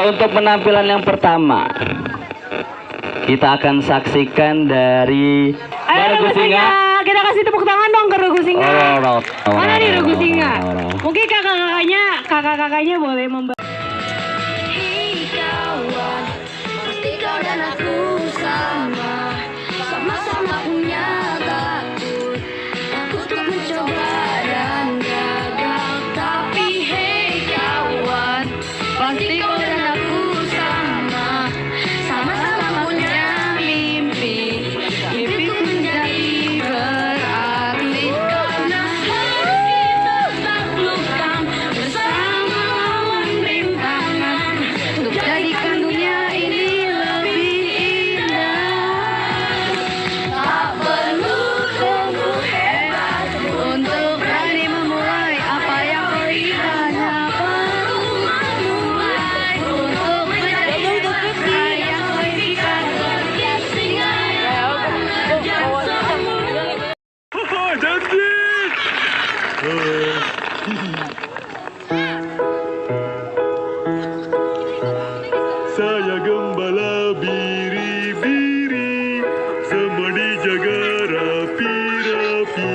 Untuk penampilan yang pertama, kita akan saksikan dari Regu Singa. Kita kasih tepuk tangan dong ke Regu Singa. Mana nih Regu Singa? Mungkin kakak-kakaknya boleh membantu. Hei kawan, pasti kau dan aku sama-sama punya bakat. Aku untuk mencoba dan gagal. Tapi hei kawan, pasti kau dan aku sama-sama punya mimpi. Mimpiku menjadi berarti karena harus kita taklukkan bersama lawan rintangan untuk jadikan dunia ini lebih indah. Tak perlu tunggu hebat untuk berani memulai apa yang kau ingin. Hanya perlu memulai untuk menjadi apa yang kau inginkan. Singa yang Saya gembala biri-biri, semua dijaga rapi-rapi.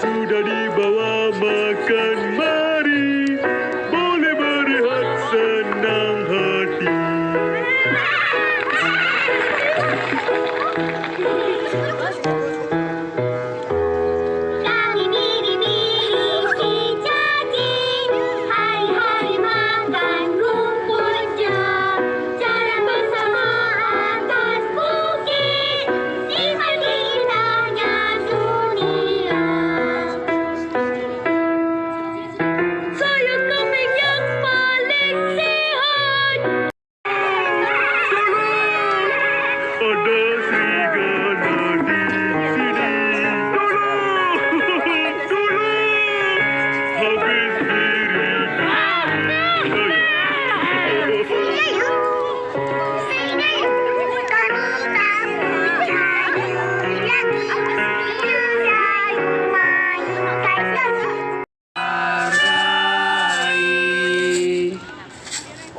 Sudah dibawa makan, mari boleh berehat senang hati. Kami biri-biri si cacing, hari-hari makan rumputnya. Jalan bersama atas bukit, nikmati indahnya dunia. Saya kambing yang paling sehat. Ada serigala di sini. Tolong, habis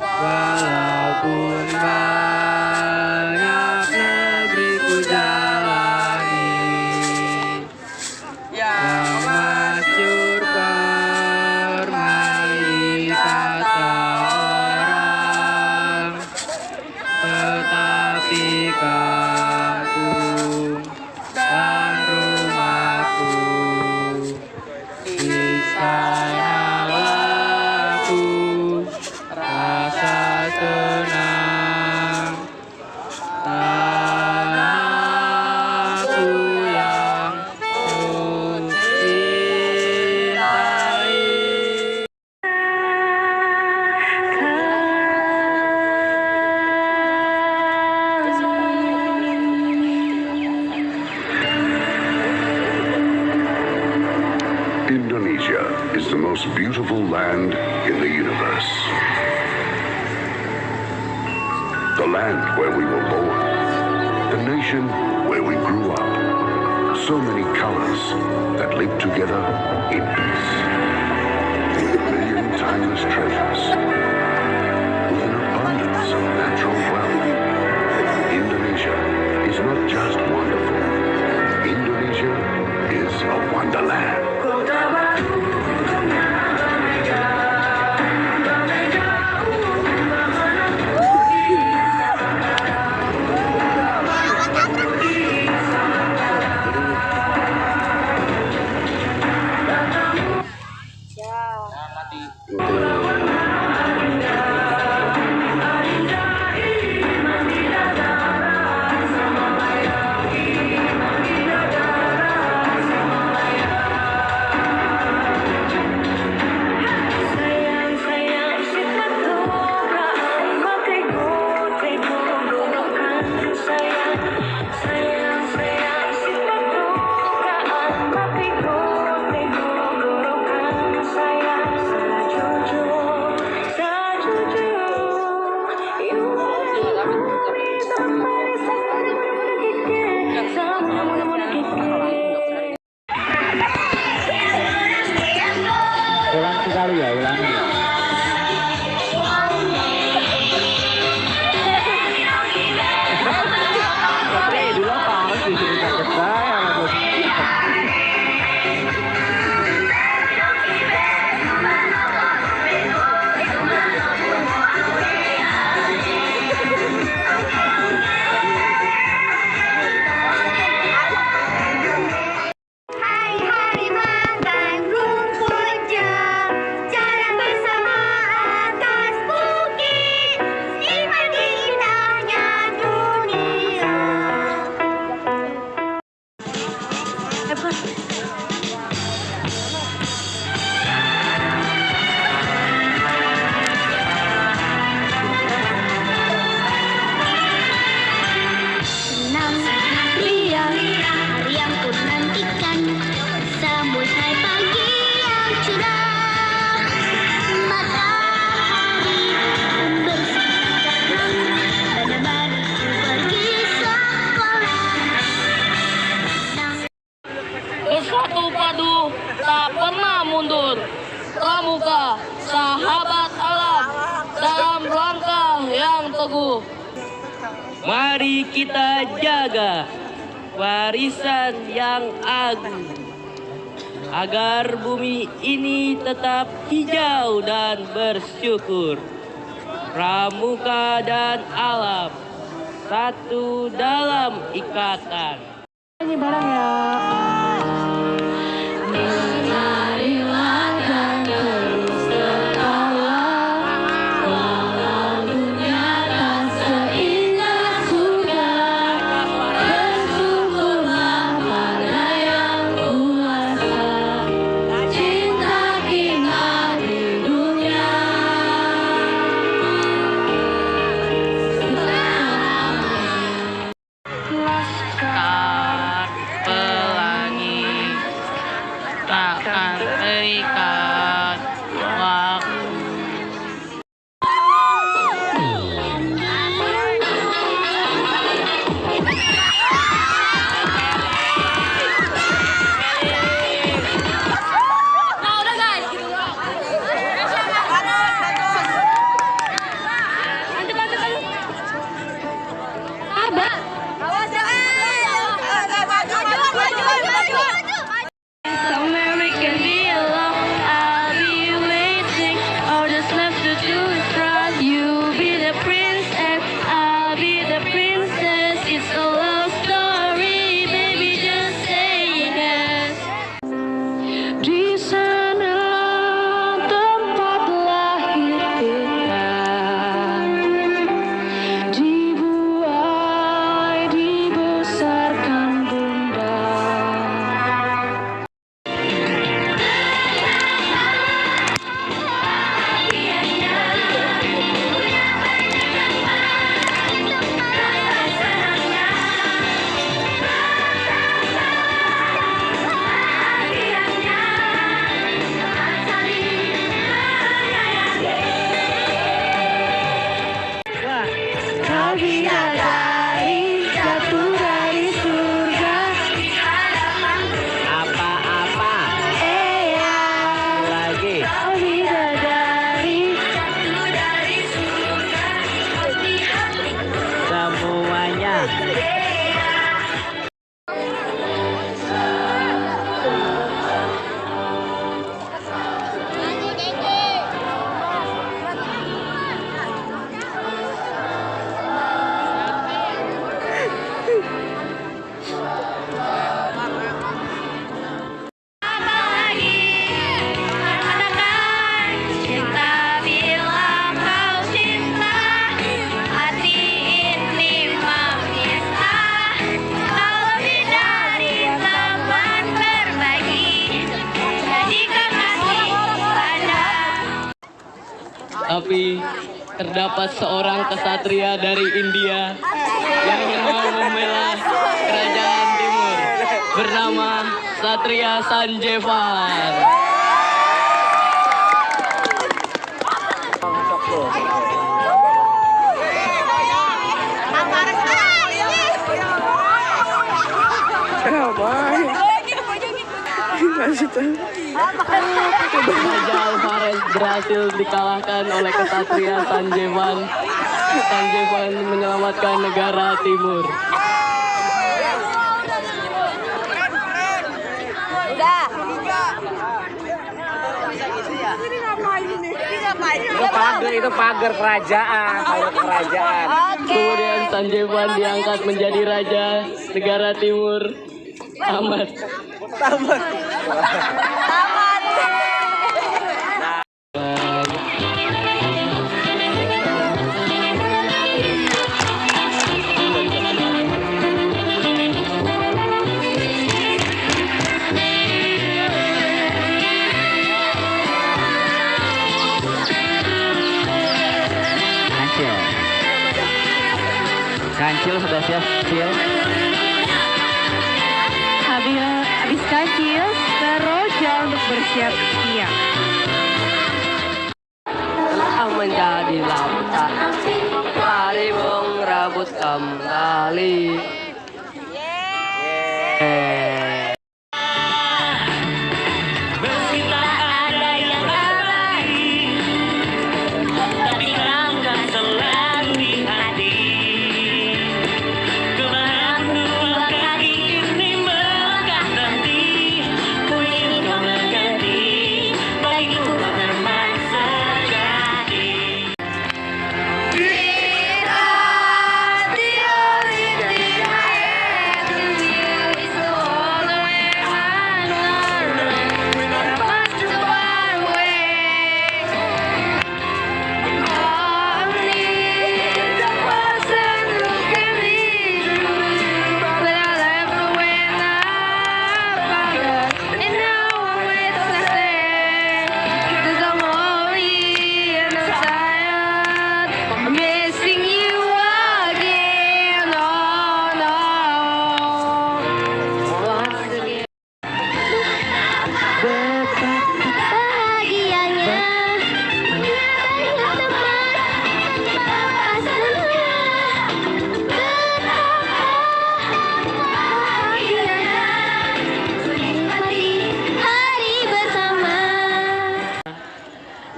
Walaupun banyak negeri ku jalani, yang masyur permai kata orang, tetapi kampung dan rumahku di sana aku rasa tenang. Tanahku yang ku cintai. Indonesia is the most beautiful land in the universe. The land where we were born. The nation where we grew up. So many colors that live together in peace. With a million timeless treasures. With an abundance of natural wealth. Indonesia is not just wonderful. Indonesia is a wonderland. Senang ria, hari yang ku nantikan, sambut hai pagi yang cerah. Matahari bersinar pada baruku pergi sekolah. Bersatu padu, tak pernah mundur. Pramuka, sahabat alam, dalam langkah yang teguh. Mari kita jaga warisan yang agung agar bumi ini tetap hijau dan bersyukur. Pramuka dan alam satu dalam ikatan. Nyanyi bareng ya. Marilah dan terus tertawa, walau dunia tak seindah surga. Bersyukurlah pada yang kuasa, cinta kita di dunia. Laskar pelangi takkan terikat waktu. Somewhere we can be alone. I'll be waiting. All that's left to do is trust. You be the princess, I'll be the princess. It's a love story, baby. Just say yes. Di sanalah tempat lahir kita, dibuai, dibesarkan bunda. Kau bidadari jatuh dari surga. Apa-apa lagi? Kau bidadari jatuh dari surga. Semuanya. Apalagi katakan cinta bila kau cinta, hati ini meminta. Kau lebih dari teman berbagi, jadikan hati pada. Tapi terdapat seorang kesatria dari India yang mau membela kerajaan timur bernama Satria Sanjeevan. Raja Alvarez berhasil dikalahkan oleh kesatria Sanjeevan. Sanjeevan menyelamatkan negara timur. Itu pagar kerajaan, Kemudian Sanjeevan diangkat menjadi raja negara timur. Tamat. Cil sudah siap, Cil? Habiskan Cil, Roja untuk bersiap-siap. Telah menjadi lautan, mari mengrabut kembali.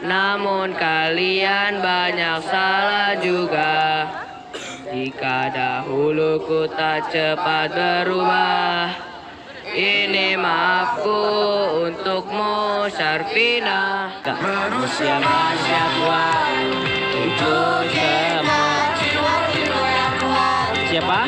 Namun kalian banyak salah juga. Jika dahulu ku tak cepat berubah. Ini maafku untukmu Syarfina. Manusia kuat itu semua. Siapa?